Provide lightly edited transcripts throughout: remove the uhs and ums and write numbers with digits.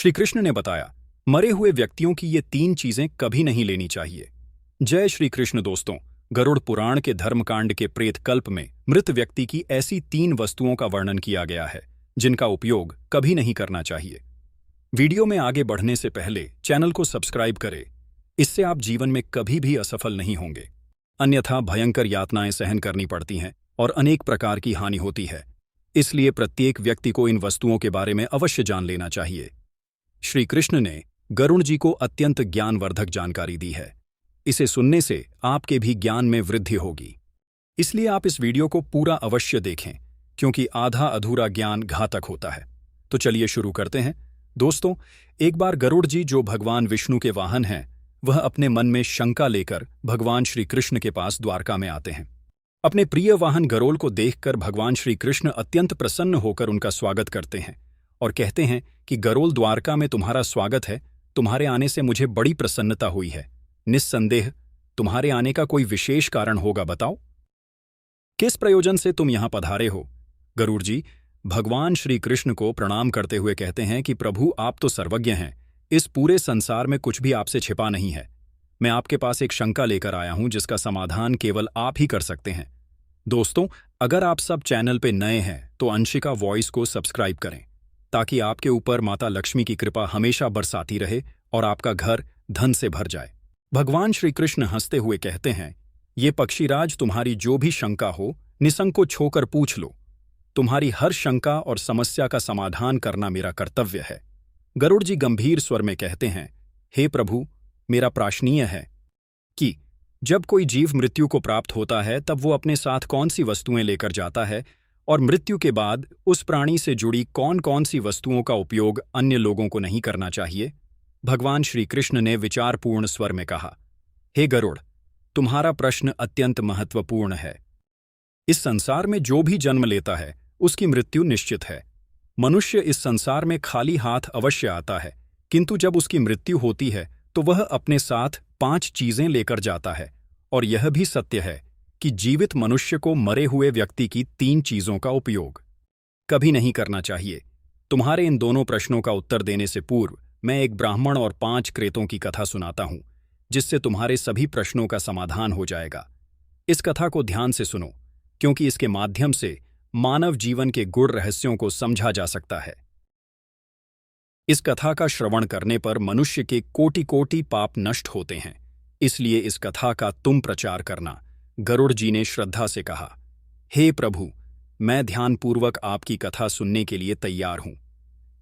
श्री कृष्ण ने बताया, मरे हुए व्यक्तियों की ये 3 चीजें कभी नहीं लेनी चाहिए। जय श्री कृष्ण दोस्तों, गरुड़ पुराण के धर्मकांड के प्रेत कल्प में मृत व्यक्ति की ऐसी 3 वस्तुओं का वर्णन किया गया है जिनका उपयोग कभी नहीं करना चाहिए। वीडियो में आगे बढ़ने से पहले चैनल को सब्सक्राइब करें, इससे आप जीवन में कभी भी असफल नहीं होंगे, अन्यथा भयंकर यातनाएं सहन करनी पड़ती हैं और अनेक प्रकार की हानि होती है। इसलिए प्रत्येक व्यक्ति को इन वस्तुओं के बारे में अवश्य जान लेना चाहिए। श्री कृष्ण ने गरुड़ जी को अत्यंत ज्ञानवर्धक जानकारी दी है। इसे सुनने से आपके भी ज्ञान में वृद्धि होगी, इसलिए आप इस वीडियो को पूरा अवश्य देखें, क्योंकि आधा अधूरा ज्ञान घातक होता है। तो चलिए शुरू करते हैं। दोस्तों, एक बार गरुड़ जी, जो भगवान विष्णु के वाहन हैं, वह अपने मन में शंका लेकर भगवान श्री कृष्ण के पास द्वारका में आते हैं। अपने प्रिय वाहन गरुड़ को देखकर भगवान श्री कृष्ण अत्यंत प्रसन्न होकर उनका स्वागत करते हैं और कहते हैं कि गरुड़, द्वारका में तुम्हारा स्वागत है। तुम्हारे आने से मुझे बड़ी प्रसन्नता हुई है। निस्संदेह तुम्हारे आने का कोई विशेष कारण होगा, बताओ किस प्रयोजन से तुम यहां पधारे हो। गरुड़ जी भगवान श्री कृष्ण को प्रणाम करते हुए कहते हैं कि प्रभु, आप तो सर्वज्ञ हैं, इस पूरे संसार में कुछ भी आपसे छिपा नहीं है। मैं आपके पास एक शंका लेकर आया हूं जिसका समाधान केवल आप ही कर सकते हैं। दोस्तों, अगर आप सब चैनल पे नए हैं तो अंशिका वॉइस को सब्सक्राइब करें, ताकि आपके ऊपर माता लक्ष्मी की कृपा हमेशा बरसाती रहे और आपका घर धन से भर जाए। भगवान श्री कृष्ण हंसते हुए कहते हैं, ये पक्षीराज, तुम्हारी जो भी शंका हो निसंकोच होकर पूछ लो। तुम्हारी हर शंका और समस्या का समाधान करना मेरा कर्तव्य है। गरुड़ जी गंभीर स्वर में कहते हैं, हे प्रभु, मेरा प्राश्नीय है कि जब कोई जीव मृत्यु को प्राप्त होता है तब वो अपने साथ कौन सी वस्तुएं लेकर जाता है, और मृत्यु के बाद उस प्राणी से जुड़ी कौन कौन सी वस्तुओं का उपयोग अन्य लोगों को नहीं करना चाहिए। भगवान श्री कृष्ण ने विचारपूर्ण स्वर में कहा, हे गरुड़, तुम्हारा प्रश्न अत्यंत महत्वपूर्ण है। इस संसार में जो भी जन्म लेता है उसकी मृत्यु निश्चित है। मनुष्य इस संसार में खाली हाथ अवश्य आता है, किंतु जब उसकी मृत्यु होती है तो वह अपने साथ 5 चीजें लेकर जाता है। और यह भी सत्य है कि जीवित मनुष्य को मरे हुए व्यक्ति की 3 चीजों का उपयोग कभी नहीं करना चाहिए। तुम्हारे इन दोनों प्रश्नों का उत्तर देने से पूर्व मैं एक ब्राह्मण और 5 क्रेतों की कथा सुनाता हूं, जिससे तुम्हारे सभी प्रश्नों का समाधान हो जाएगा। इस कथा को ध्यान से सुनो, क्योंकि इसके माध्यम से मानव जीवन के गूढ़ रहस्यों को समझा जा सकता है। इस कथा का श्रवण करने पर मनुष्य के कोटि-कोटि पाप नष्ट होते हैं, इसलिए इस कथा का तुम प्रचार करना। गरुड़ जी ने श्रद्धा से कहा, हे प्रभु, मैं ध्यानपूर्वक आपकी कथा सुनने के लिए तैयार हूं।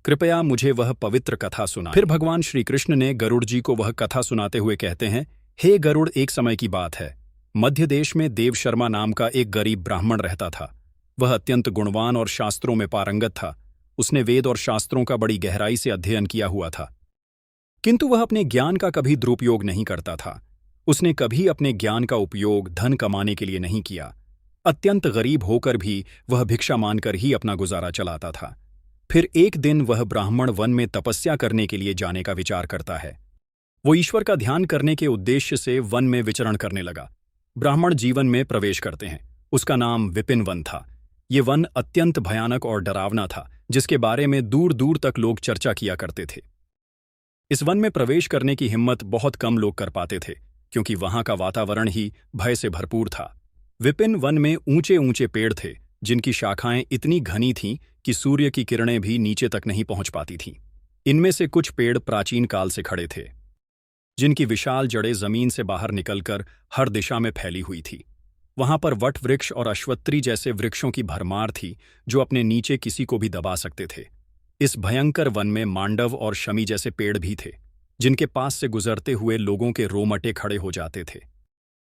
कृपया मुझे वह पवित्र कथा सुना। फिर भगवान श्री कृष्ण ने गरुड़ जी को वह कथा सुनाते हुए कहते हैं, हे गरुड़, एक समय की बात है। मध्य देश में देवशर्मा नाम का एक गरीब ब्राह्मण रहता था। वह अत्यंत गुणवान और शास्त्रों में पारंगत था। उसने वेद और शास्त्रों का बड़ी गहराई से अध्ययन किया हुआ था, किंतु वह अपने ज्ञान का कभी दुरुपयोग नहीं करता था। उसने कभी अपने ज्ञान का उपयोग धन कमाने के लिए नहीं किया। अत्यंत गरीब होकर भी वह भिक्षा मानकर ही अपना गुजारा चलाता था। फिर एक दिन वह ब्राह्मण वन में तपस्या करने के लिए जाने का विचार करता है। वो ईश्वर का ध्यान करने के उद्देश्य से वन में विचरण करने लगा। ब्राह्मण जीवन में प्रवेश करते हैं। उसका नाम विपिन वन था। ये वन अत्यंत भयानक और डरावना था, जिसके बारे में दूर दूर तक लोग चर्चा किया करते थे। इस वन में प्रवेश करने की हिम्मत बहुत कम लोग कर पाते थे, क्योंकि वहां का वातावरण ही भय से भरपूर था। विपिन वन में ऊंचे ऊंचे पेड़ थे, जिनकी शाखाएं इतनी घनी थीं कि सूर्य की किरणें भी नीचे तक नहीं पहुंच पाती थीं। इनमें से कुछ पेड़ प्राचीन काल से खड़े थे, जिनकी विशाल जड़ें जमीन से बाहर निकलकर हर दिशा में फैली हुई थी। वहां पर वट वृक्ष और अश्वत्थी जैसे वृक्षों की भरमार थी, जो अपने नीचे किसी को भी दबा सकते थे। इस भयंकर वन में मांडव और शमी जैसे पेड़ भी थे, जिनके पास से गुजरते हुए लोगों के रोमटे खड़े हो जाते थे।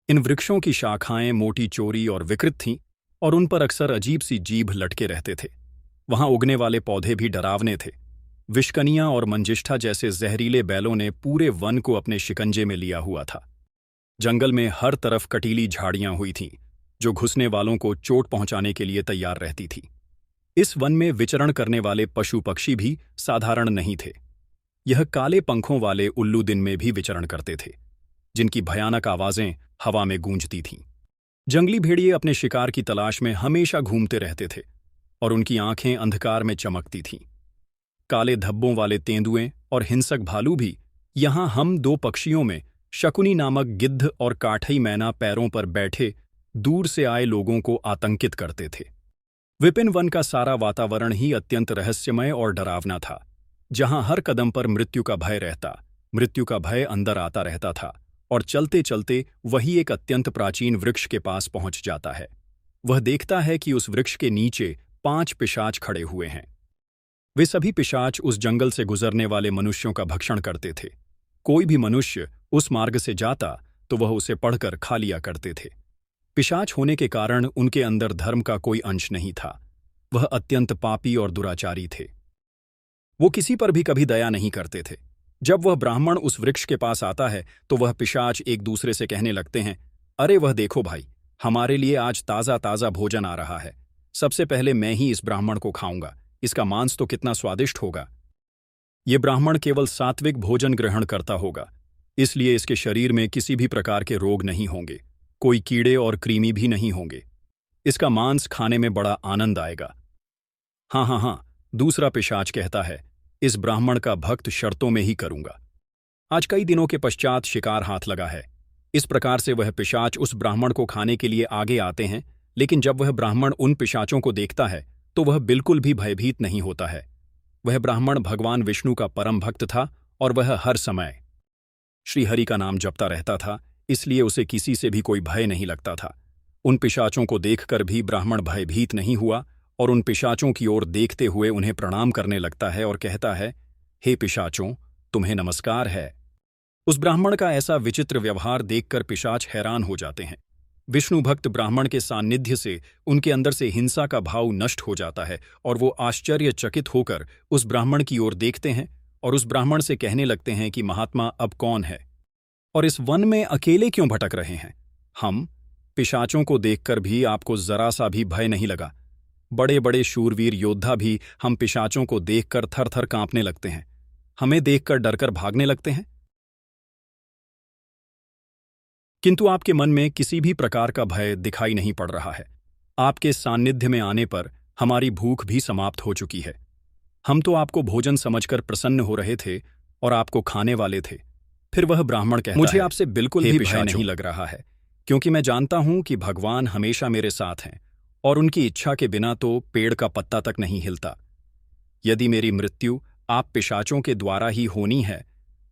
इन वृक्षों की शाखाएं मोटी चौड़ी और विकृत थीं, और उन पर अक्सर अजीब सी जीभ लटके रहते थे। वहां उगने वाले पौधे भी डरावने थे। विष्कनिया और मंजिष्ठा जैसे जहरीले बैलों ने पूरे वन को अपने शिकंजे में लिया हुआ था। जंगल में हर तरफ कटीली झाड़ियां हुई थीं, जो घुसने वालों को चोट पहुंचाने के लिए तैयार रहती थी। इस वन में विचरण करने वाले पशु पक्षी भी साधारण नहीं थे। यह काले पंखों वाले उल्लू दिन में भी विचरण करते थे, जिनकी भयानक आवाजें हवा में गूंजती थीं। जंगली भेड़िए अपने शिकार की तलाश में हमेशा घूमते रहते थे, और उनकी आंखें अंधकार में चमकती थीं। काले धब्बों वाले तेंदुए और हिंसक भालू भी यहाँ हम दो पक्षियों में शकुनी नामक गिद्ध और काठई मैना पैरों पर बैठे दूर से आए लोगों को आतंकित करते थे। विपिन वन का सारा वातावरण ही अत्यंत रहस्यमय और डरावना था, जहां हर कदम पर मृत्यु का भय रहता, मृत्यु का भय अंदर आता रहता था और चलते चलते वही एक अत्यंत प्राचीन वृक्ष के पास पहुंच जाता है। वह देखता है कि उस वृक्ष के नीचे 5 पिशाच खड़े हुए हैं। वे सभी पिशाच उस जंगल से गुजरने वाले मनुष्यों का भक्षण करते थे। कोई भी मनुष्य उस मार्ग से जाता तो वह उसे पढ़कर खा लिया करते थे। पिशाच होने के कारण उनके अंदर धर्म का कोई अंश नहीं था। वह अत्यंत पापी और दुराचारी थे। वो किसी पर भी कभी दया नहीं करते थे। जब वह ब्राह्मण उस वृक्ष के पास आता है तो वह पिशाच एक दूसरे से कहने लगते हैं, अरे वह देखो भाई, हमारे लिए आज ताज़ा ताज़ा भोजन आ रहा है। सबसे पहले मैं ही इस ब्राह्मण को खाऊंगा, इसका मांस तो कितना स्वादिष्ट होगा। ये ब्राह्मण केवल सात्विक भोजन ग्रहण करता होगा, इसलिए इसके शरीर में किसी भी प्रकार के रोग नहीं होंगे, कोई कीड़े और कृमि भी नहीं होंगे। इसका मांस खाने में बड़ा आनंद आएगा। हाँ, दूसरा पिशाच कहता है, इस ब्राह्मण का भक्त शर्तों में ही करूंगा। आज कई दिनों के पश्चात शिकार हाथ लगा है। इस प्रकार से वह पिशाच उस ब्राह्मण को खाने के लिए आगे आते हैं, लेकिन जब वह ब्राह्मण उन पिशाचों को देखता है तो वह बिल्कुल भी भयभीत नहीं होता है। वह ब्राह्मण भगवान विष्णु का परम भक्त था और वह हर समय श्रीहरि का नाम जपता रहता था, इसलिए उसे किसी से भी कोई भय नहीं लगता था। उन पिशाचों को देखकर भी ब्राह्मण भयभीत नहीं हुआ और उन पिशाचों की ओर देखते हुए उन्हें प्रणाम करने लगता है और कहता है, हे पिशाचों, तुम्हें नमस्कार है। उस ब्राह्मण का ऐसा विचित्र व्यवहार देखकर पिशाच हैरान हो जाते हैं। विष्णु भक्त ब्राह्मण के सान्निध्य से उनके अंदर से हिंसा का भाव नष्ट हो जाता है और वो आश्चर्यचकित होकर उस ब्राह्मण की ओर देखते हैं और उस ब्राह्मण से कहने लगते हैं कि महात्मा अब कौन है और इस वन में अकेले क्यों भटक रहे हैं? हम पिशाचों को देखकर भी आपको जरा सा भी भय नहीं लगा। बड़े बड़े शूरवीर योद्धा भी हम पिशाचों को देखकर थर थर कांपने लगते हैं, हमें देखकर डरकर भागने लगते हैं। किंतु आपके मन में किसी भी प्रकार का भय दिखाई नहीं पड़ रहा है। आपके सान्निध्य में आने पर हमारी भूख भी समाप्त हो चुकी है। हम तो आपको भोजन समझकर प्रसन्न हो रहे थे और आपको खाने वाले थे। फिर वह ब्राह्मण कहता है, मुझे आपसे बिल्कुल भी भय नहीं लग रहा है, क्योंकि मैं जानता हूं कि भगवान हमेशा मेरे साथ हैं और उनकी इच्छा के बिना तो पेड़ का पत्ता तक नहीं हिलता। यदि मेरी मृत्यु आप पिशाचों के द्वारा ही होनी है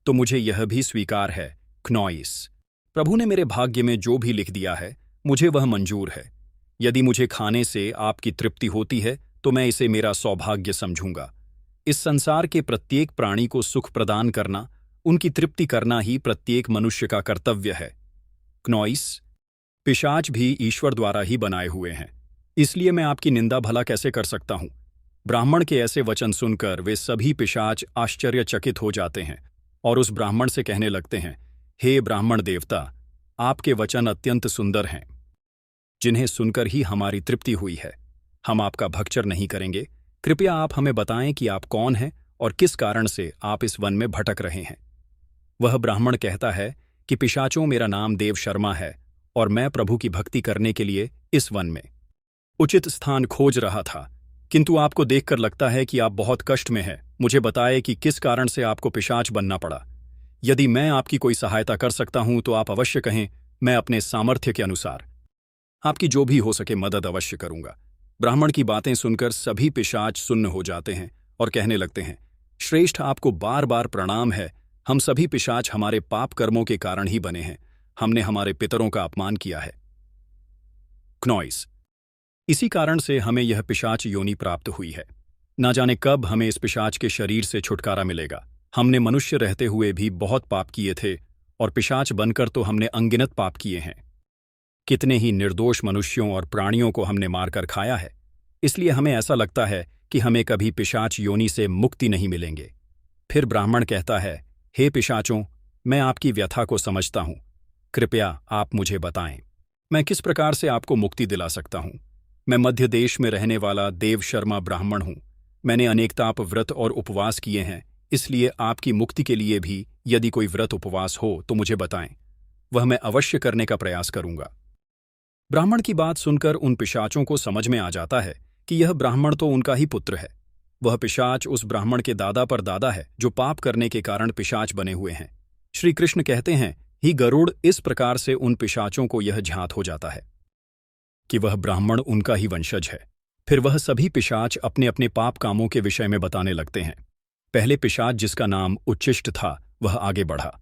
तो मुझे यह भी स्वीकार है, क्नॉइस। प्रभु ने मेरे भाग्य में जो भी लिख दिया है मुझे वह मंजूर है। यदि मुझे खाने से आपकी तृप्ति होती है तो मैं इसे मेरा सौभाग्य समझूंगा। इस संसार के प्रत्येक प्राणी को सुख प्रदान करना, उनकी तृप्ति करना ही प्रत्येक मनुष्य का कर्तव्य है। क्नॉइस, पिशाच भी ईश्वर द्वारा ही बनाए हुए हैं, इसलिए मैं आपकी निंदा भला कैसे कर सकता हूं? ब्राह्मण के ऐसे वचन सुनकर वे सभी पिशाच आश्चर्यचकित हो जाते हैं और उस ब्राह्मण से कहने लगते हैं, हे ब्राह्मण देवता, आपके वचन अत्यंत सुंदर हैं, जिन्हें सुनकर ही हमारी तृप्ति हुई है। हम आपका भक्षण नहीं करेंगे। कृपया आप हमें बताएं कि आप कौन हैं और किस कारण से आप इस वन में भटक रहे हैं। वह ब्राह्मण कहता है कि पिशाचों, मेरा नाम देव शर्मा है और मैं प्रभु की भक्ति करने के लिए इस वन में उचित स्थान खोज रहा था, किंतु आपको देखकर लगता है कि आप बहुत कष्ट में हैं। मुझे बताएं कि किस कारण से आपको पिशाच बनना पड़ा। यदि मैं आपकी कोई सहायता कर सकता हूं तो आप अवश्य कहें, मैं अपने सामर्थ्य के अनुसार आपकी जो भी हो सके मदद अवश्य करूंगा। ब्राह्मण की बातें सुनकर सभी पिशाच सुन्न हो जाते हैं और कहने लगते हैं, श्रेष्ठ, आपको बार बार प्रणाम है। हम सभी पिशाच हमारे पाप कर्मों के कारण ही बने हैं। हमने हमारे पितरों का अपमान किया है। क्नॉइस, इसी कारण से हमें यह पिशाच योनि प्राप्त हुई है। ना जाने कब हमें इस पिशाच के शरीर से छुटकारा मिलेगा। हमने मनुष्य रहते हुए भी बहुत पाप किए थे और पिशाच बनकर तो हमने अनगिनत पाप किए हैं। कितने ही निर्दोष मनुष्यों और प्राणियों को हमने मारकर खाया है। इसलिए हमें ऐसा लगता है कि हमें कभी पिशाच योनि से मुक्ति नहीं मिलेंगे। फिर ब्राह्मण कहता है, हे पिशाचों, मैं आपकी व्यथा को समझता हूं। कृपया आप मुझे बताएं, मैं किस प्रकार से आपको मुक्ति दिला सकता हूं। मैं मध्य देश में रहने वाला देव शर्मा ब्राह्मण हूं। मैंने अनेक ताप, व्रत और उपवास किए हैं, इसलिए आपकी मुक्ति के लिए भी यदि कोई व्रत उपवास हो तो मुझे बताएं, वह मैं अवश्य करने का प्रयास करूंगा। ब्राह्मण की बात सुनकर उन पिशाचों को समझ में आ जाता है कि यह ब्राह्मण तो उनका ही पुत्र है। वह पिशाच उस ब्राह्मण के दादा पर दादा है जो पाप करने के कारण पिशाच बने हुए हैं। श्री कृष्ण कहते हैं, ही गरुड़, इस प्रकार से उन पिशाचों को यह ज्ञात हो जाता है कि वह ब्राह्मण उनका ही वंशज है। फिर वह सभी पिशाच अपने अपने पाप कामों के विषय में बताने लगते हैं। पहले पिशाच, जिसका नाम उच्छिष्ट था, वह आगे बढ़ा।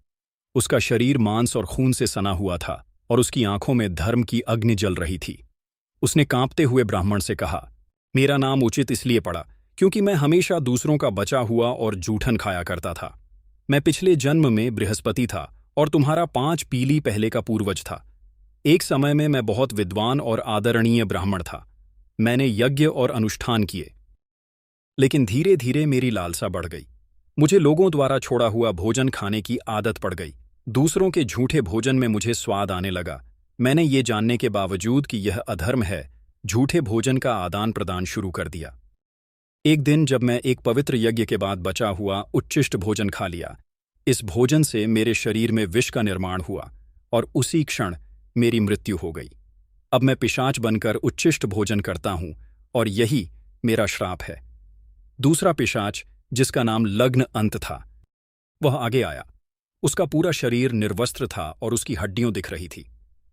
उसका शरीर मांस और खून से सना हुआ था और उसकी आंखों में धर्म की अग्नि जल रही थी। उसने कांपते हुए ब्राह्मण से कहा, मेरा नाम उचित इसलिए पड़ा क्योंकि मैं हमेशा दूसरों का बचा हुआ और जूठन खाया करता था। मैं पिछले जन्म में बृहस्पति था और तुम्हारा 5 पीढ़ी पहले का पूर्वज था। एक समय में मैं बहुत विद्वान और आदरणीय ब्राह्मण था। मैंने यज्ञ और अनुष्ठान किए, लेकिन धीरे धीरे मेरी लालसा बढ़ गई। मुझे लोगों द्वारा छोड़ा हुआ भोजन खाने की आदत पड़ गई। दूसरों के झूठे भोजन में मुझे स्वाद आने लगा। मैंने ये जानने के बावजूद कि यह अधर्म है, झूठे भोजन का आदान प्रदान शुरू कर दिया। एक दिन जब मैं एक पवित्र यज्ञ के बाद बचा हुआ उच्छिष्ट भोजन खा लिया, इस भोजन से मेरे शरीर में विष का निर्माण हुआ और उसी क्षण मेरी मृत्यु हो गई। अब मैं पिशाच बनकर उच्छिष्ट भोजन करता हूं और यही मेरा श्राप है। दूसरा पिशाच, जिसका नाम लग्न अंत था, वह आगे आया। उसका पूरा शरीर निर्वस्त्र था और उसकी हड्डियां दिख रही थी।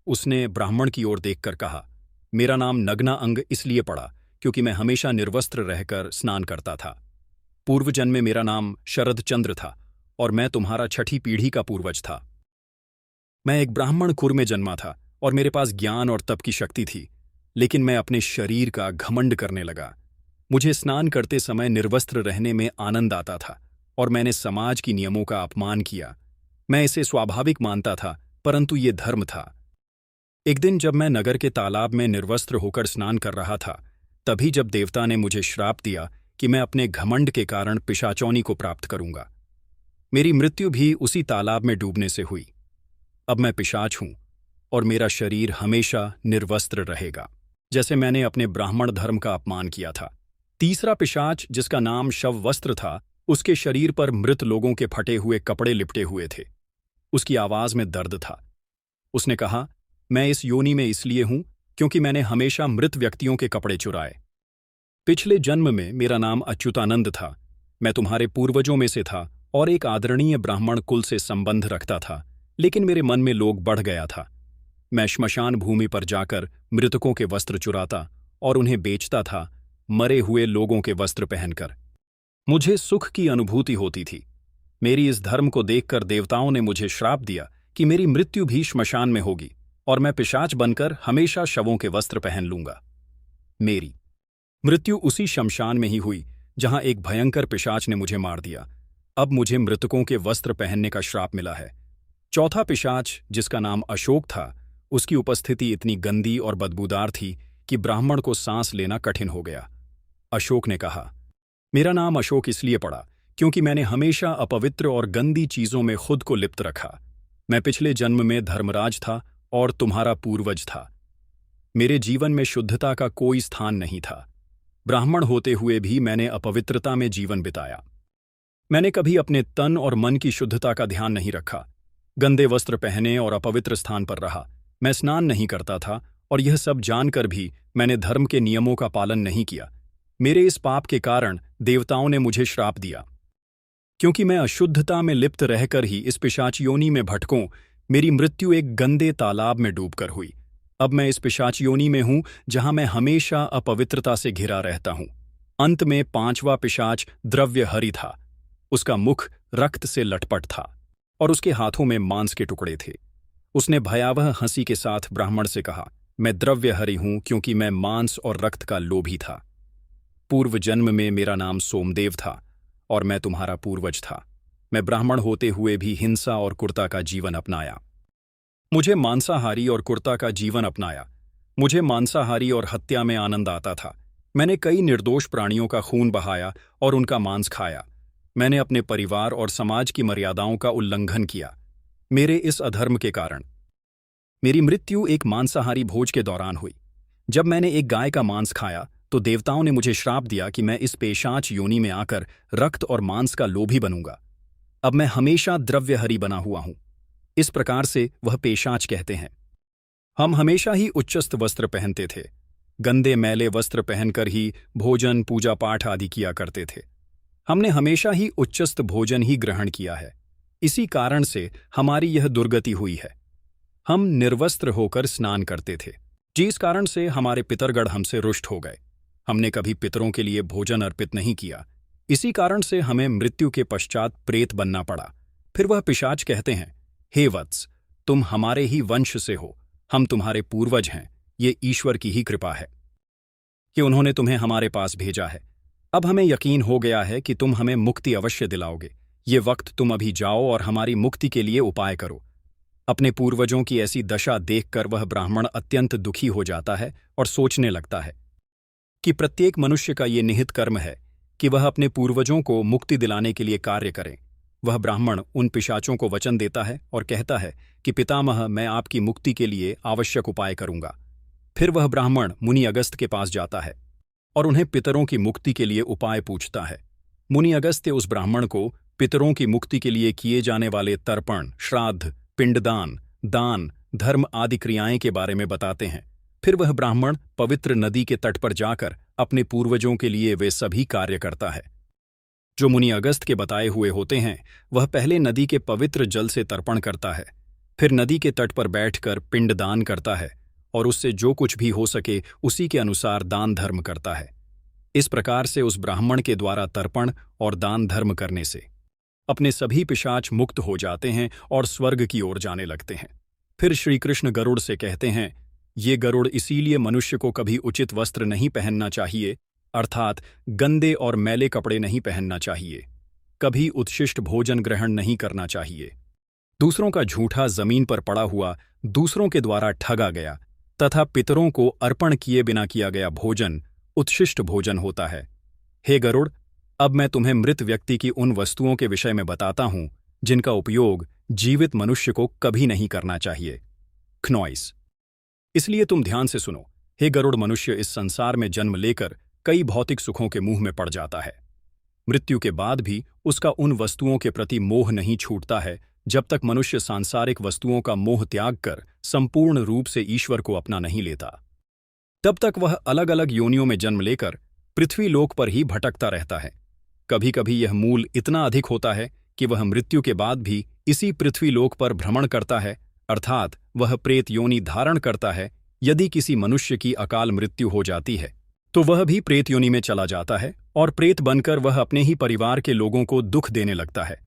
उसने ब्राह्मण की ओर देखकर कहा, मेरा नाम नग्ना अंग इसलिए पड़ा क्योंकि मैं हमेशा निर्वस्त्र रहकर स्नान करता था। पूर्व जन्म में मेरा नाम शरद चंद्र था और मैं तुम्हारा 6ठी पीढ़ी का पूर्वज था। मैं एक ब्राह्मण कुल में जन्मा था और मेरे पास ज्ञान और तप की शक्ति थी, लेकिन मैं अपने शरीर का घमंड करने लगा। मुझे स्नान करते समय निर्वस्त्र रहने में आनंद आता था और मैंने समाज की नियमों का अपमान किया। मैं इसे स्वाभाविक मानता था, परंतु ये धर्म था। एक दिन जब मैं नगर के तालाब में निर्वस्त्र होकर स्नान कर रहा था, तभी जब देवता ने मुझे श्राप दिया कि मैं अपने घमंड के कारण पिशाचौनी को प्राप्त करूंगा। मेरी मृत्यु भी उसी तालाब में डूबने से हुई। अब मैं पिशाच हूं और मेरा शरीर हमेशा निर्वस्त्र रहेगा, जैसे मैंने अपने ब्राह्मण धर्म का अपमान किया था। तीसरा पिशाच, जिसका नाम शववस्त्र था, उसके शरीर पर मृत लोगों के फटे हुए कपड़े लिपटे हुए थे। उसकी आवाज में दर्द था। उसने कहा, मैं इस योनि में इसलिए हूं क्योंकि मैंने हमेशा मृत व्यक्तियों के कपड़े चुराए। पिछले जन्म में मेरा नाम अच्युतानंद था। मैं तुम्हारे पूर्वजों में से था और एक आदरणीय ब्राह्मण कुल से संबंध रखता था, लेकिन मेरे मन में लोभ बढ़ गया था। मैं श्मशान भूमि पर जाकर मृतकों के वस्त्र चुराता और उन्हें बेचता था, मरे हुए लोगों के वस्त्र पहनकर। मुझे सुख की अनुभूति होती थी। मेरी इस धर्म को देखकर देवताओं ने मुझे श्राप दिया कि मेरी मृत्यु भी श्मशान में होगी और मैं पिशाच बनकर हमेशा शवों के वस्त्र पहन लूंगा। मेरी मृत्यु उसी शमशान में ही हुई जहां एक भयंकर पिशाच ने मुझे मार दिया। अब मुझे मृतकों के वस्त्र पहनने का श्राप मिला है। चौथा पिशाच, जिसका नाम अशोक था, उसकी उपस्थिति इतनी गंदी और बदबूदार थी कि ब्राह्मण को सांस लेना कठिन हो गया। अशोक ने कहा, मेरा नाम अशोक इसलिए पड़ा क्योंकि मैंने हमेशा अपवित्र और गंदी चीजों में खुद को लिप्त रखा। मैं पिछले जन्म में धर्मराज था और तुम्हारा पूर्वज था। मेरे जीवन में शुद्धता का कोई स्थान नहीं था। ब्राह्मण होते हुए भी मैंने अपवित्रता में जीवन बिताया। मैंने कभी अपने तन और मन की शुद्धता का ध्यान नहीं रखा। गंदे वस्त्र पहने और अपवित्र स्थान पर रहा। मैं स्नान नहीं करता था और यह सब जानकर भी मैंने धर्म के नियमों का पालन नहीं किया। मेरे इस पाप के कारण देवताओं ने मुझे श्राप दिया। क्योंकि मैं अशुद्धता में लिप्त रहकर ही इस पिशाच योनि में भटकूं, मेरी मृत्यु एक गंदे तालाब में डूबकर हुई। अब मैं इस पिशाच योनि में हूं जहां मैं हमेशा अपवित्रता से घिरा रहता हूं। अंत में 5वां पिशाच द्रव्यहरि था। उसका मुख रक्त से लटपट था और उसके हाथों में मांस के टुकड़े थे। उसने भयावह हंसी के साथ ब्राह्मण से कहा, मैं द्रव्यहरि हूं क्योंकि मैं मांस और रक्त का लोभी था। पूर्व जन्म में मेरा नाम सोमदेव था और मैं तुम्हारा पूर्वज था। मैं ब्राह्मण होते हुए भी हिंसा और कुर्ता का जीवन अपनाया। मुझे मांसाहारी और कुर्ता का जीवन अपनाया। मुझे मांसाहारी और हत्या में आनंद आता था। मैंने कई निर्दोष प्राणियों का खून बहाया और उनका मांस खाया। मैंने अपने परिवार और समाज की मर्यादाओं का उल्लंघन किया। मेरे इस अधर्म के कारण मेरी मृत्यु एक मांसाहारी भोज के दौरान हुई। जब मैंने एक गाय का मांस खाया तो देवताओं ने मुझे श्राप दिया कि मैं इस पेशाच योनि में आकर रक्त और मांस का लोभी बनूंगा। अब मैं हमेशा द्रव्यहरि बना हुआ हूं। इस प्रकार से वह पेशाच कहते हैं। हम हमेशा ही उच्चस्त वस्त्र पहनते थे। गंदे मैले वस्त्र पहनकर ही भोजन पूजा पाठ आदि किया करते थे। हमने हमेशा ही उच्चस्त भोजन ही ग्रहण किया है। इसी कारण से हमारी यह दुर्गति हुई है। हम निर्वस्त्र होकर स्नान करते थे, जिस कारण से हमारे पितरगण हमसे रुष्ट हो गए। हमने कभी पितरों के लिए भोजन अर्पित नहीं किया। इसी कारण से हमें मृत्यु के पश्चात प्रेत बनना पड़ा। फिर वह पिशाच कहते हैं, हे वत्स, तुम हमारे ही वंश से हो, हम तुम्हारे पूर्वज हैं। ये ईश्वर की ही कृपा है कि उन्होंने तुम्हें हमारे पास भेजा है। अब हमें यकीन हो गया है कि तुम हमें मुक्ति अवश्य दिलाओगे। ये वक्त तुम अभी जाओ और हमारी मुक्ति के लिए उपाय करो। अपने पूर्वजों की ऐसी दशा देखकर वह ब्राह्मण अत्यंत दुखी हो जाता है और सोचने लगता है कि प्रत्येक मनुष्य का ये निहित कर्म है कि वह अपने पूर्वजों को मुक्ति दिलाने के लिए कार्य करे। वह ब्राह्मण उन पिशाचों को वचन देता है और कहता है कि पितामह, मैं आपकी मुक्ति के लिए आवश्यक उपाय करूंगा। फिर वह ब्राह्मण मुनि अगस्त्य के पास जाता है और उन्हें पितरों की मुक्ति के लिए उपाय पूछता है। मुनि अगस्त्य उस ब्राह्मण को पितरों की मुक्ति के लिए किए जाने वाले तर्पण, श्राद्ध, पिंडदान, दान, धर्म आदि क्रियाएं के बारे में बताते हैं। फिर वह ब्राह्मण पवित्र नदी के तट पर जाकर अपने पूर्वजों के लिए वे सभी कार्य करता है जो मुनि अगस्त्य के बताए हुए होते हैं। वह पहले नदी के पवित्र जल से तर्पण करता है, फिर नदी के तट पर बैठकर पिंडदान करता है और उससे जो कुछ भी हो सके उसी के अनुसार दान धर्म करता है। इस प्रकार से उस ब्राह्मण के द्वारा तर्पण और दान धर्म करने से अपने सभी पिशाच मुक्त हो जाते हैं और स्वर्ग की ओर जाने लगते हैं। फिर श्री कृष्ण गरुड़ से कहते हैं, ये गरुड़ इसीलिए मनुष्य को कभी उचित वस्त्र नहीं पहनना चाहिए, अर्थात गंदे और मैले कपड़े नहीं पहनना चाहिए, कभी उत्शिष्ट भोजन ग्रहण नहीं करना चाहिए, दूसरों का झूठा जमीन पर पड़ा हुआ, दूसरों के द्वारा ठगा गया तथा पितरों को अर्पण किए बिना किया गया भोजन उत्शिष्ट भोजन होता है। हे गरुड़, अब मैं तुम्हें मृत व्यक्ति की उन वस्तुओं के विषय में बताता हूं जिनका उपयोग जीवित मनुष्य को कभी नहीं करना चाहिए। खनौइस, इसलिए तुम ध्यान से सुनो। हे गरुड़, मनुष्य इस संसार में जन्म लेकर कई भौतिक सुखों के मुंह में पड़ जाता है। मृत्यु के बाद भी उसका उन वस्तुओं के प्रति मोह नहीं छूटता है जब तक मनुष्य सांसारिक वस्तुओं का मोह त्याग कर संपूर्ण रूप से ईश्वर को अपना नहीं लेता। तब तक वह अलग अलग योनियों में जन्म लेकर पृथ्वी लोक पर ही भटकता रहता है। कभी कभी यह मूल इतना अधिक होता है कि वह मृत्यु के बाद भी इसी पृथ्वी लोक पर भ्रमण करता है, अर्थात वह प्रेत योनि धारण करता है। यदि किसी मनुष्य की अकाल मृत्यु हो जाती है तो वह भी प्रेत योनि में चला जाता है और प्रेत बनकर वह अपने ही परिवार के लोगों को दुख देने लगता है।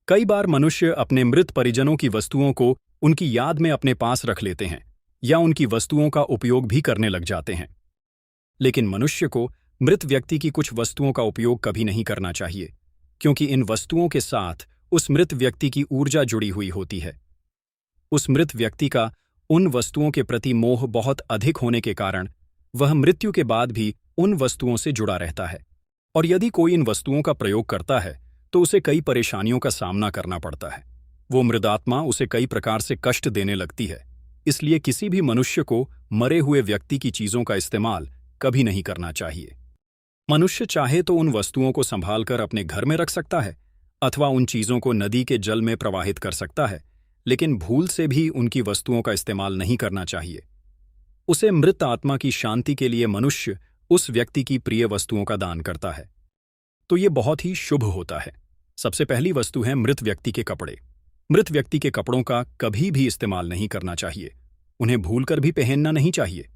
कई बार मनुष्य अपने मृत परिजनों की वस्तुओं को उनकी याद में अपने पास रख लेते हैं या उनकी वस्तुओं का उपयोग भी करने लग जाते हैं। लेकिन मनुष्य को मृत व्यक्ति की कुछ वस्तुओं का उपयोग कभी नहीं करना चाहिए, क्योंकि इन वस्तुओं के साथ उस मृत व्यक्ति की ऊर्जा जुड़ी हुई होती है। उस मृत व्यक्ति का उन वस्तुओं के प्रति मोह बहुत अधिक होने के कारण वह मृत्यु के बाद भी उन वस्तुओं से जुड़ा रहता है, और यदि कोई इन वस्तुओं का प्रयोग करता है तो उसे कई परेशानियों का सामना करना पड़ता है। वो मृदात्मा उसे कई प्रकार से कष्ट देने लगती है। इसलिए किसी भी मनुष्य को मरे हुए व्यक्ति की चीजों का इस्तेमाल कभी नहीं करना चाहिए। मनुष्य चाहे तो उन वस्तुओं को संभालकर अपने घर में रख सकता है अथवा उन चीजों को नदी के जल में प्रवाहित कर सकता है, लेकिन भूल से भी उनकी वस्तुओं का इस्तेमाल नहीं करना चाहिए। उसे मृत आत्मा की शांति के लिए मनुष्य उस व्यक्ति की प्रिय वस्तुओं का दान करता है, तो ये बहुत ही शुभ होता है। सबसे पहली वस्तु है मृत व्यक्ति के कपड़े। मृत व्यक्ति के कपड़ों का कभी भी इस्तेमाल नहीं करना चाहिए, उन्हें भूलकर भी पहनना नहीं चाहिए।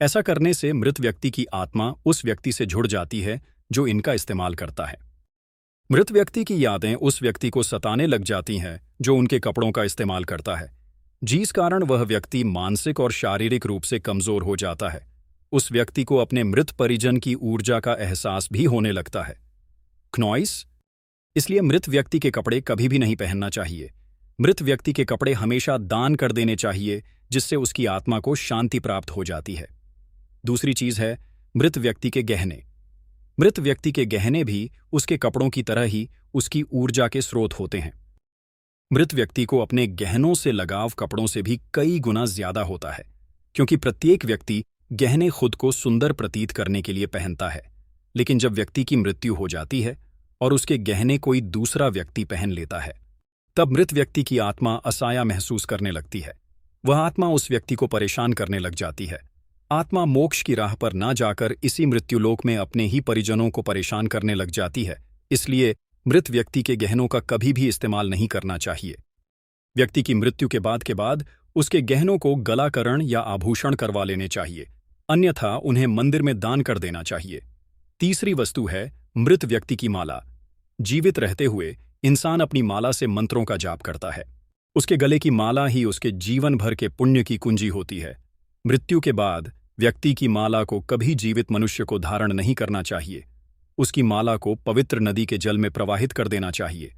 ऐसा करने से मृत व्यक्ति की आत्मा उस व्यक्ति से जुड़ जाती है जो इनका इस्तेमाल करता है। मृत व्यक्ति की यादें उस व्यक्ति को सताने लग जाती हैं जो उनके कपड़ों का इस्तेमाल करता है, जिस कारण वह व्यक्ति मानसिक और शारीरिक रूप से कमजोर हो जाता है। उस व्यक्ति को अपने मृत परिजन की ऊर्जा का एहसास भी होने लगता है। खनौइस, इसलिए मृत व्यक्ति के कपड़े कभी भी नहीं पहनना चाहिए। मृत व्यक्ति के कपड़े हमेशा दान कर देने चाहिए, जिससे उसकी आत्मा को शांति प्राप्त हो जाती है। दूसरी चीज है मृत व्यक्ति के गहने। मृत व्यक्ति के गहने भी उसके कपड़ों की तरह ही उसकी ऊर्जा के स्रोत होते हैं। मृत व्यक्ति को अपने गहनों से लगाव कपड़ों से भी कई गुना ज्यादा होता है, क्योंकि प्रत्येक व्यक्ति गहने खुद को सुंदर प्रतीत करने के लिए पहनता है। लेकिन जब व्यक्ति की मृत्यु हो जाती है और उसके गहने कोई दूसरा व्यक्ति पहन लेता है, तब मृत व्यक्ति की आत्मा असहाय महसूस करने लगती है। वह आत्मा उस व्यक्ति को परेशान करने लग जाती है। आत्मा मोक्ष की राह पर ना जाकर इसी मृत्युलोक में अपने ही परिजनों को परेशान करने लग जाती है। इसलिए मृत व्यक्ति के गहनों का कभी भी इस्तेमाल नहीं करना चाहिए। व्यक्ति की मृत्यु के बाद उसके गहनों को गलाकरण या आभूषण करवा लेने चाहिए, अन्यथा उन्हें मंदिर में दान कर देना चाहिए। तीसरी वस्तु है मृत व्यक्ति की माला। जीवित रहते हुए इंसान अपनी माला से मंत्रों का जाप करता है। उसके गले की माला ही उसके जीवन भर के पुण्य की कुंजी होती है। मृत्यु के बाद व्यक्ति की माला को कभी जीवित मनुष्य को धारण नहीं करना चाहिए। उसकी माला को पवित्र नदी के जल में प्रवाहित कर देना चाहिए।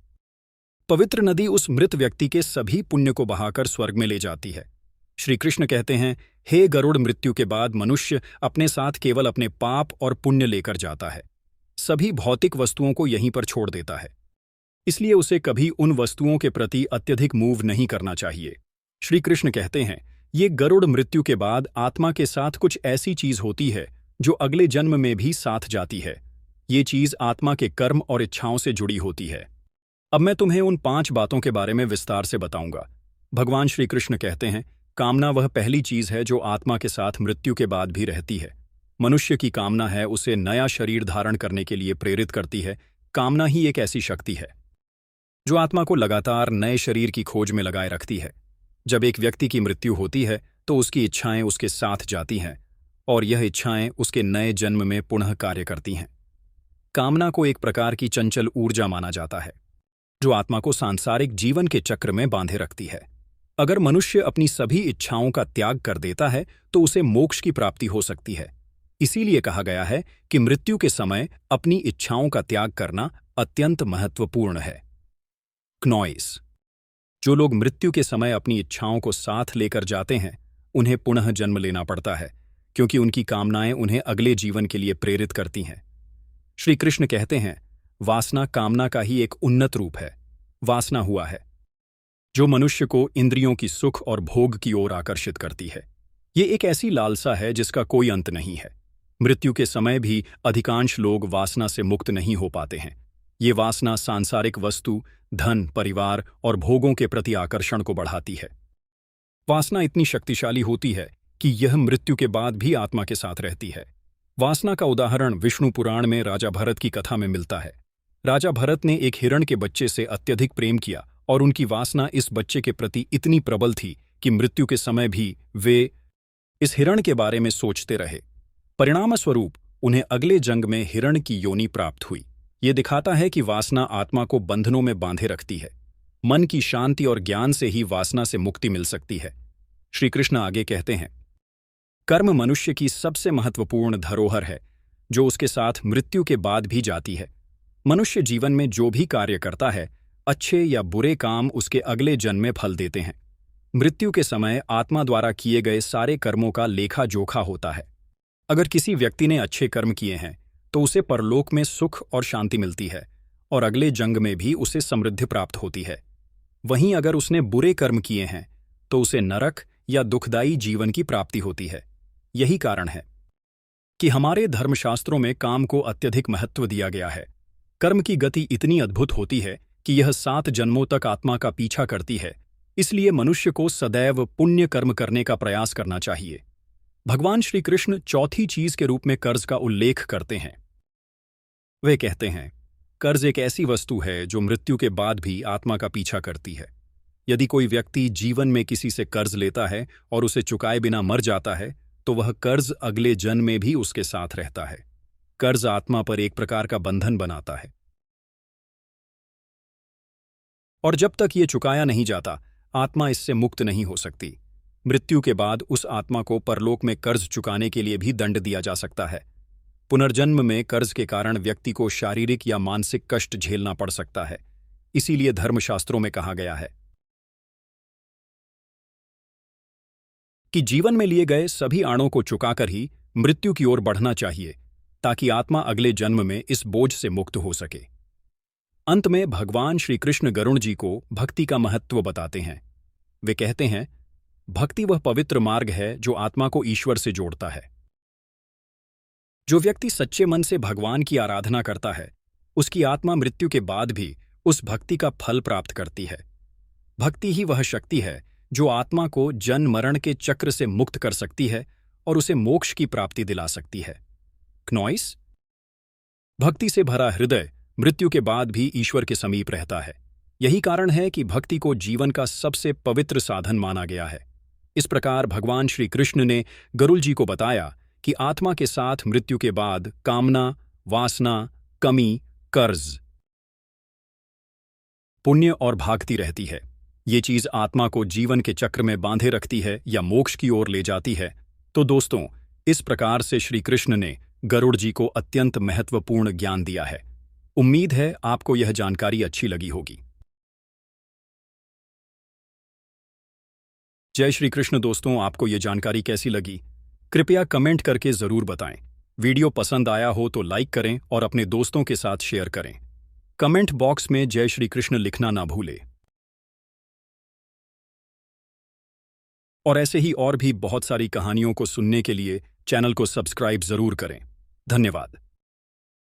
पवित्र नदी उस मृत व्यक्ति के सभी पुण्य को बहाकर स्वर्ग में ले जाती है। श्री कृष्ण कहते हैं, हे गरुड़, मृत्यु के बाद मनुष्य अपने साथ केवल अपने पाप और पुण्य लेकर जाता है। सभी भौतिक वस्तुओं को यहीं पर छोड़ देता है। इसलिए उसे कभी उन वस्तुओं के प्रति अत्यधिक मूव नहीं करना चाहिए। श्री कृष्ण कहते हैं, ये गरुड़ मृत्यु के बाद आत्मा के साथ कुछ ऐसी चीज होती है जो अगले जन्म में भी साथ जाती है। ये चीज आत्मा के कर्म और इच्छाओं से जुड़ी होती है। अब मैं तुम्हें उन 5 बातों के बारे में विस्तार से बताऊंगा। भगवान श्री कृष्ण कहते हैं, कामना वह पहली चीज है जो आत्मा के साथ मृत्यु के बाद भी रहती है। मनुष्य की कामना है उसे नया शरीर धारण करने के लिए प्रेरित करती है। कामना ही एक ऐसी शक्ति है जो आत्मा को लगातार नए शरीर की खोज में लगाए रखती है। जब एक व्यक्ति की मृत्यु होती है तो उसकी इच्छाएं उसके साथ जाती हैं और यह इच्छाएं उसके नए जन्म में पुनः कार्य करती हैं। कामना को एक प्रकार की चंचल ऊर्जा माना जाता है जो आत्मा को सांसारिक जीवन के चक्र में बांधे रखती है। अगर मनुष्य अपनी सभी इच्छाओं का त्याग कर देता है तो उसे मोक्ष की प्राप्ति हो सकती है। इसीलिए कहा गया है कि मृत्यु के समय अपनी इच्छाओं का त्याग करना अत्यंत महत्वपूर्ण है। क्नॉइस, जो लोग मृत्यु के समय अपनी इच्छाओं को साथ लेकर जाते हैं उन्हें पुनः जन्म लेना पड़ता है, क्योंकि उनकी कामनाएं उन्हें अगले जीवन के लिए प्रेरित करती हैं। श्री कृष्ण कहते हैं, वासना कामना का ही एक उन्नत रूप है। वासना हुआ है जो मनुष्य को इंद्रियों की सुख और भोग की ओर आकर्षित करती है। ये एक ऐसी लालसा है जिसका कोई अंत नहीं है। मृत्यु के समय भी अधिकांश लोग वासना से मुक्त नहीं हो पाते हैं। ये वासना सांसारिक वस्तु, धन, परिवार और भोगों के प्रति आकर्षण को बढ़ाती है। वासना इतनी शक्तिशाली होती है कि यह मृत्यु के बाद भी आत्मा के साथ रहती है। वासना का उदाहरण विष्णु पुराण में राजा भरत की कथा में मिलता है। राजा भरत ने एक हिरण के बच्चे से अत्यधिक प्रेम किया और उनकी वासना इस बच्चे के प्रति इतनी प्रबल थी कि मृत्यु के समय भी वे इस हिरण के बारे में सोचते रहे। परिणामस्वरूप उन्हें अगले जन्म में हिरण की योनि प्राप्त हुई। ये दिखाता है कि वासना आत्मा को बंधनों में बांधे रखती है। मन की शांति और ज्ञान से ही वासना से मुक्ति मिल सकती है। श्री कृष्ण आगे कहते हैं, कर्म मनुष्य की सबसे महत्वपूर्ण धरोहर है जो उसके साथ मृत्यु के बाद भी जाती है। मनुष्य जीवन में जो भी कार्य करता है, अच्छे या बुरे काम उसके अगले जन्म में फल देते हैं। मृत्यु के समय आत्मा द्वारा किए गए सारे कर्मों का लेखा जोखा होता है। अगर किसी व्यक्ति ने अच्छे कर्म किए हैं तो उसे परलोक में सुख और शांति मिलती है और अगले जन्म में भी उसे समृद्धि प्राप्त होती है। वहीं अगर उसने बुरे कर्म किए हैं तो उसे नरक या दुखदायी जीवन की प्राप्ति होती है। यही कारण है कि हमारे धर्मशास्त्रों में काम को अत्यधिक महत्व दिया गया है। कर्म की गति इतनी अद्भुत होती है कि यह 7 जन्मों तक आत्मा का पीछा करती है। इसलिए मनुष्य को सदैव पुण्य कर्म करने का प्रयास करना चाहिए। भगवान श्री कृष्ण चौथी चीज के रूप में कर्ज का उल्लेख करते हैं। वे कहते हैं, कर्ज एक ऐसी वस्तु है जो मृत्यु के बाद भी आत्मा का पीछा करती है। यदि कोई व्यक्ति जीवन में किसी से कर्ज लेता है और उसे चुकाए बिना मर जाता है तो वह कर्ज अगले जन्म में भी उसके साथ रहता है। कर्ज आत्मा पर एक प्रकार का बंधन बनाता है और जब तक ये चुकाया नहीं जाता आत्मा इससे मुक्त नहीं हो सकती। मृत्यु के बाद उस आत्मा को परलोक में कर्ज चुकाने के लिए भी दंड दिया जा सकता है। पुनर्जन्म में कर्ज के कारण व्यक्ति को शारीरिक या मानसिक कष्ट झेलना पड़ सकता है। इसीलिए धर्मशास्त्रों में कहा गया है कि जीवन में लिए गए सभी आणों को चुकाकर ही मृत्यु की ओर बढ़ना चाहिए ताकि आत्मा अगले जन्म में इस बोझ से मुक्त हो सके। अंत में भगवान श्री कृष्ण गरुड़ जी को भक्ति का महत्व बताते हैं। वे कहते हैं, भक्ति वह पवित्र मार्ग है जो आत्मा को ईश्वर से जोड़ता है। जो व्यक्ति सच्चे मन से भगवान की आराधना करता है उसकी आत्मा मृत्यु के बाद भी उस भक्ति का फल प्राप्त करती है। भक्ति ही वह शक्ति है जो आत्मा को जन्म मरण के चक्र से मुक्त कर सकती है और उसे मोक्ष की प्राप्ति दिला सकती है। क्नॉइस, भक्ति से भरा हृदय मृत्यु के बाद भी ईश्वर के समीप रहता है। यही कारण है कि भक्ति को जीवन का सबसे पवित्र साधन माना गया है। इस प्रकार भगवान श्री कृष्ण ने गरुड़ जी को बताया कि आत्मा के साथ मृत्यु के बाद कामना, वासना, कमी, कर्ज, पुण्य और भागती रहती है। ये चीज आत्मा को जीवन के चक्र में बांधे रखती है या मोक्ष की ओर ले जाती है। तो दोस्तों, इस प्रकार से श्री कृष्ण ने गरुड़ जी को अत्यंत महत्वपूर्ण ज्ञान दिया है। उम्मीद है आपको यह जानकारी अच्छी लगी होगी। जय श्री कृष्ण दोस्तों, आपको यह जानकारी कैसी लगी? कृपया कमेंट करके जरूर बताएं। वीडियो पसंद आया हो तो लाइक करें और अपने दोस्तों के साथ शेयर करें। कमेंट बॉक्स में जय श्री कृष्ण लिखना ना भूलें। और ऐसे ही और भी बहुत सारी कहानियों को सुनने के लिए चैनल को सब्सक्राइब जरूर करें। धन्यवाद।